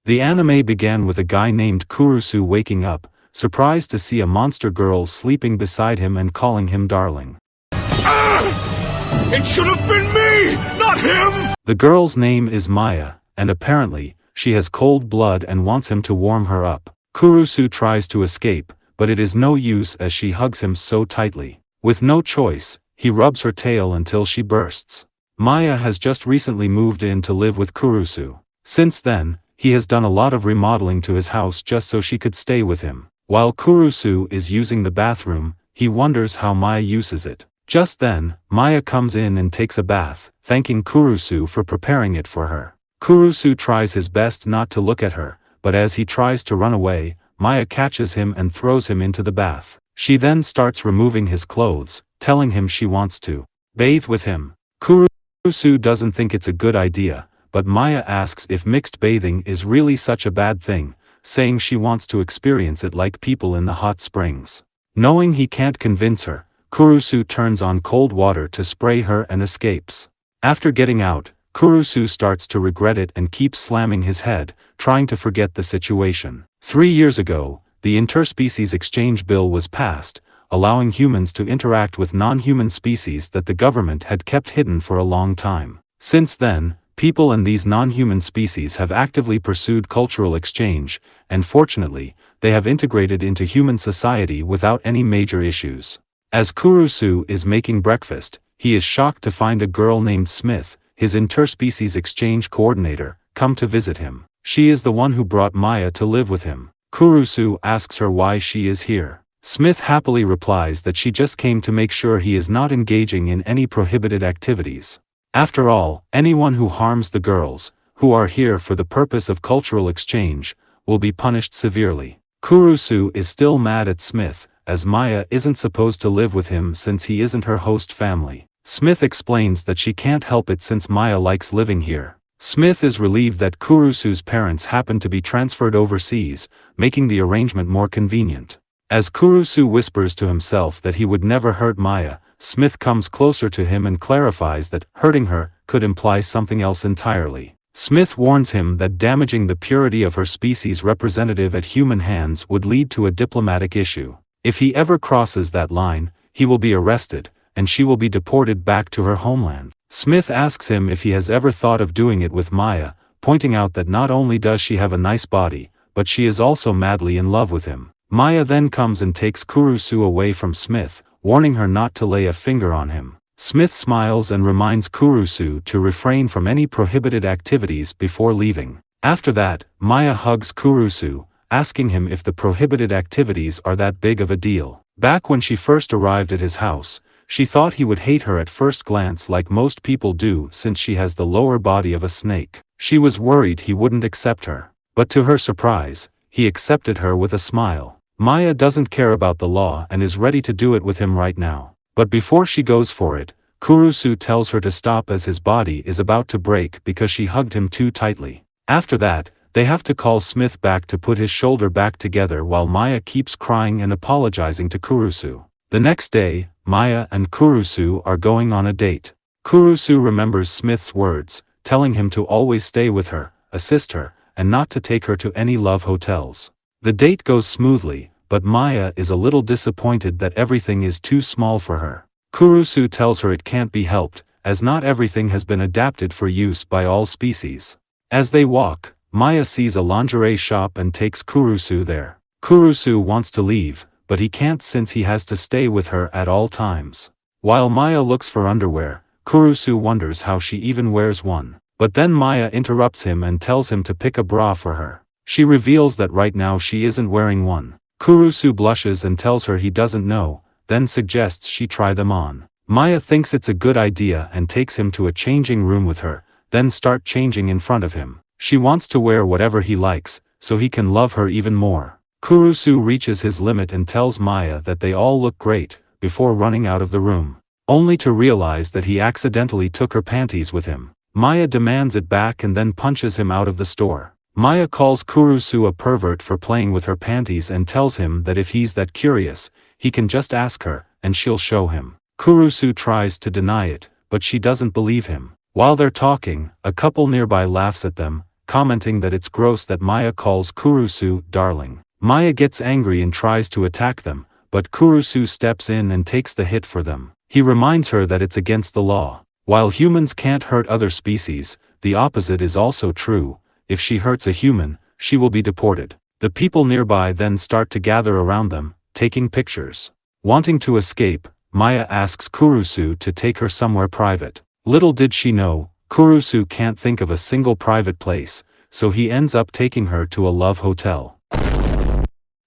The anime began with a guy named Kurusu waking up, surprised to see a monster girl sleeping beside him and calling him darling. It should have been me, not him! The girl's name is Maya, and apparently, she has cold blood and wants him to warm her up. Kurusu tries to escape, but it is no use as she hugs him so tightly. With no choice, he rubs her tail until she bursts. Maya has just recently moved in to live with Kurusu. Since then, he has done a lot of remodeling to his house just so she could stay with him. While Kurusu is using the bathroom, he wonders how Maya uses it. Just then, Maya comes in and takes a bath, thanking Kurusu for preparing it for her. Kurusu tries his best not to look at her, but as he tries to run away, Maya catches him and throws him into the bath. She then starts removing his clothes, telling him she wants to bathe with him. Kurusu doesn't think it's a good idea, but Maya asks if mixed bathing is really such a bad thing, saying she wants to experience it like people in the hot springs. Knowing he can't convince her, Kurusu turns on cold water to spray her and escapes. After getting out, Kurusu starts to regret it and keeps slamming his head, trying to forget the situation. 3 years ago, the interspecies exchange bill was passed, allowing humans to interact with non-human species that the government had kept hidden for a long time. Since then, people and these non-human species have actively pursued cultural exchange, and fortunately, they have integrated into human society without any major issues. As Kurusu is making breakfast, he is shocked to find a girl named Smith, his interspecies exchange coordinator, come to visit him. She is the one who brought Maya to live with him. Kurusu asks her why she is here. Smith happily replies that she just came to make sure he is not engaging in any prohibited activities. After all, anyone who harms the girls, who are here for the purpose of cultural exchange, will be punished severely. Kurusu is still mad at Smith, as Maya isn't supposed to live with him since he isn't her host family. Smith explains that she can't help it since Maya likes living here. Smith is relieved that Kurusu's parents happen to be transferred overseas, making the arrangement more convenient. As Kurusu whispers to himself that he would never hurt Maya, Smith comes closer to him and clarifies that hurting her could imply something else entirely. Smith warns him that damaging the purity of her species representative at human hands would lead to a diplomatic issue. If he ever crosses that line, he will be arrested, and she will be deported back to her homeland. Smith asks him if he has ever thought of doing it with Maya, pointing out that not only does she have a nice body, but she is also madly in love with him. Maya then comes and takes Kurusu away from Smith, warning her not to lay a finger on him. Smith smiles and reminds Kurusu to refrain from any prohibited activities before leaving. After that, Maya hugs Kurusu, asking him if the prohibited activities are that big of a deal. Back when she first arrived at his house, she thought he would hate her at first glance like most people do since she has the lower body of a snake. She was worried he wouldn't accept her. But to her surprise, he accepted her with a smile. Maya doesn't care about the law and is ready to do it with him right now. But before she goes for it, Kurusu tells her to stop as his body is about to break because she hugged him too tightly. After that, they have to call Smith back to put his shoulder back together while Maya keeps crying and apologizing to Kurusu. The next day, Maya and Kurusu are going on a date. Kurusu remembers Smith's words, telling him to always stay with her, assist her, and not to take her to any love hotels. The date goes smoothly, but Maya is a little disappointed that everything is too small for her. Kurusu tells her it can't be helped, as not everything has been adapted for use by all species. As they walk, Maya sees a lingerie shop and takes Kurusu there. Kurusu wants to leave, but he can't since he has to stay with her at all times. While Maya looks for underwear, Kurusu wonders how she even wears one. But then Maya interrupts him and tells him to pick a bra for her. She reveals that right now she isn't wearing one. Kurusu blushes and tells her he doesn't know, then suggests she try them on. Maya thinks it's a good idea and takes him to a changing room with her, then start changing in front of him. She wants to wear whatever he likes, so he can love her even more. Kurusu reaches his limit and tells Maya that they all look great, before running out of the room. Only to realize that he accidentally took her panties with him. Maya demands it back and then punches him out of the store. Maya calls Kurusu a pervert for playing with her panties and tells him that if he's that curious, he can just ask her, and she'll show him. Kurusu tries to deny it, but she doesn't believe him. While they're talking, a couple nearby laughs at them, commenting that it's gross that Maya calls Kurusu darling. Maya gets angry and tries to attack them, but Kurusu steps in and takes the hit for them. He reminds her that it's against the law. While humans can't hurt other species, the opposite is also true. If she hurts a human, she will be deported. The people nearby then start to gather around them, taking pictures. Wanting to escape, Maya asks Kurusu to take her somewhere private. Little did she know, Kurusu can't think of a single private place, so he ends up taking her to a love hotel.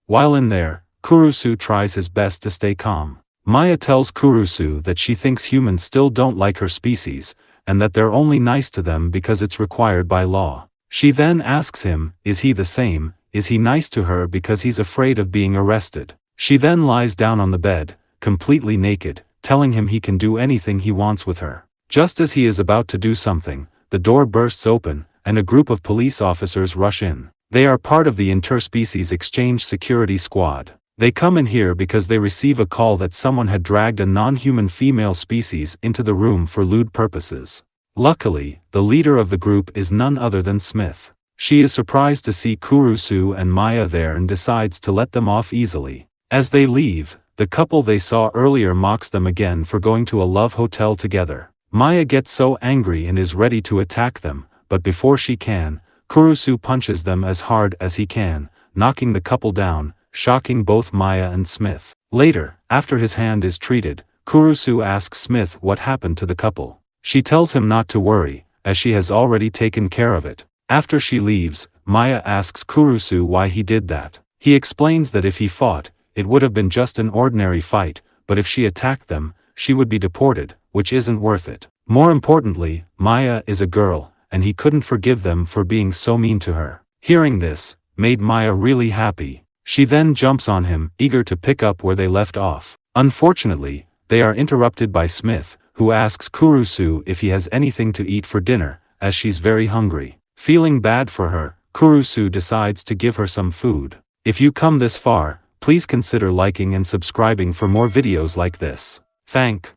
While in there, Kurusu tries his best to stay calm. Maya tells Kurusu that she thinks humans still don't like her species, and that they're only nice to them because it's required by law. She then asks him, is he the same? Is he nice to her because he's afraid of being arrested? She then lies down on the bed, completely naked, telling him he can do anything he wants with her. Just as he is about to do something, the door bursts open, and a group of police officers rush in. They are part of the interspecies exchange security squad. They come in here because they receive a call that someone had dragged a non-human female species into the room for lewd purposes. Luckily, the leader of the group is none other than Smith. She is surprised to see Kurusu and Maya there and decides to let them off easily. As they leave, the couple they saw earlier mocks them again for going to a love hotel together. Maya gets so angry and is ready to attack them, but before she can, Kurusu punches them as hard as he can, knocking the couple down, shocking both Maya and Smith. Later, after his hand is treated, Kurusu asks Smith what happened to the couple. She tells him not to worry, as she has already taken care of it. After she leaves, Maya asks Kurusu why he did that. He explains that if he fought, it would have been just an ordinary fight, but if she attacked them, she would be deported, which isn't worth it. More importantly, Maya is a girl, and he couldn't forgive them for being so mean to her. Hearing this, made Maya really happy. She then jumps on him, eager to pick up where they left off. Unfortunately, they are interrupted by Smith, who asks Kurusu if he has anything to eat for dinner, as she's very hungry. Feeling bad for her, Kurusu decides to give her some food. If you come this far, please consider liking and subscribing for more videos like this. Thank